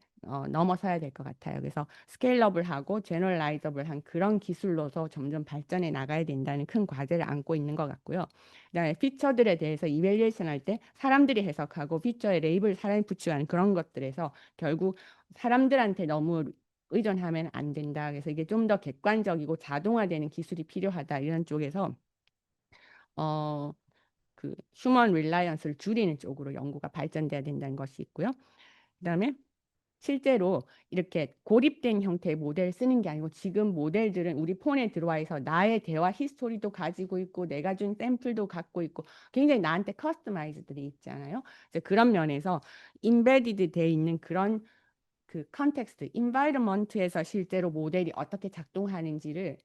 넘어서야 될 것 같아요. 그래서 스케일러블하고 제너럴라이저블한 그런 기술로서 점점 발전해 나가야 된다는 큰 과제를 안고 있는 것 같고요. 그다음에 피처들에 대해서 이밸류에이션 할 때 사람들이 해석하고 피처의 레이블 사람이 붙이는 그런 것들에서 결국 사람들한테 너무 의존하면 안 된다. 그래서 이게 좀 더 객관적이고 자동화되는 기술이 필요하다. 이런 쪽에서 어, 휴먼 릴라이언스를 줄이는 쪽으로 연구가 발전돼야 된다는 것이 있고요. 그다음에 실제로 이렇게 고립된 형태의 모델을 쓰는 게 아니고 지금 모델들은 우리 폰에 들어와 있어 나의 대화 히스토리도 가지고 있고 내가 준 샘플도 갖고 있고 굉장히 나한테 커스터마이즈들이 있잖아요. 이제 그런 면에서 인베디드 돼 있는 그런 컨텍스트, 인바이러먼트에서 실제로 모델이 어떻게 작동하는지를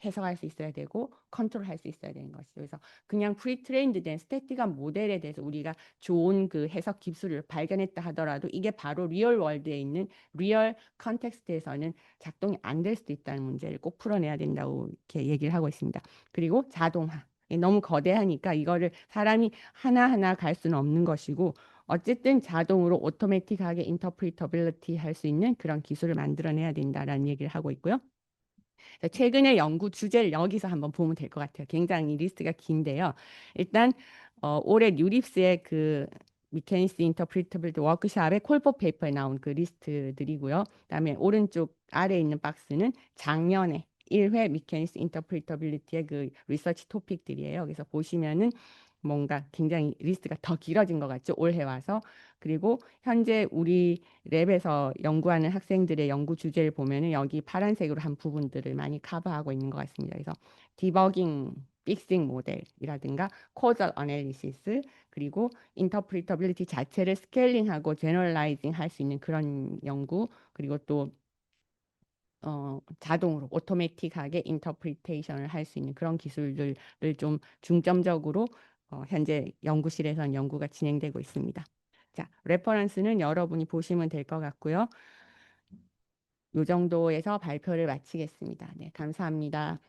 해석할 수 있어야 되고 컨트롤할 수 있어야 되는 것이죠. 그래서 그냥 프리트레인드 된 스태틱한 모델에 대해서 우리가 좋은 해석 기술을 발견했다 하더라도 이게 바로 리얼 월드에 있는 리얼 컨텍스트에서는 작동이 안 될 수도 있다는 문제를 꼭 풀어내야 된다고 이렇게 얘기를 하고 있습니다. 그리고 자동화. 너무 거대하니까 이거를 사람이 하나하나 갈 수는 없는 것이고 어쨌든 자동으로 오토매틱하게 인터프리터빌리티 할 수 있는 그런 기술을 만들어내야 된다라는 얘기를 하고 있고요. 최근의 연구 주제를 여기서 한번 보면 될 것 같아요. 굉장히 리스트가 긴데요. 일단 올해 뉴립스의 미케니스 인터프리터빌리티 워크샵의 콜포 페이퍼에 나온 그 리스트들이고요. 그다음에 오른쪽 아래에 있는 박스는 작년에 1회 미케니스 인터프리터빌리티의 리서치 토픽들이에요. 그래서 보시면은 뭔가 굉장히 리스트가 더 길어진 것 같죠. 올해 와서. 그리고 현재 우리 랩에서 연구하는 학생들의 연구 주제를 보면은 여기 파란색으로 한 부분들을 많이 커버하고 있는 것 같습니다. 그래서 디버깅, 픽싱 모델이라든가 코절 어널리시스 그리고 인터프리터빌리티 자체를 스케일링하고 제너럴라이징 할 수 있는 그런 연구 그리고 또 자동으로 오토매틱하게 인터프리테이션을 할 수 있는 그런 기술들을 좀 중점적으로 현재 연구실에서는 연구가 진행되고 있습니다. 자, 레퍼런스는 여러분이 보시면 될 것 같고요. 이 정도에서 발표를 마치겠습니다. 네, 감사합니다.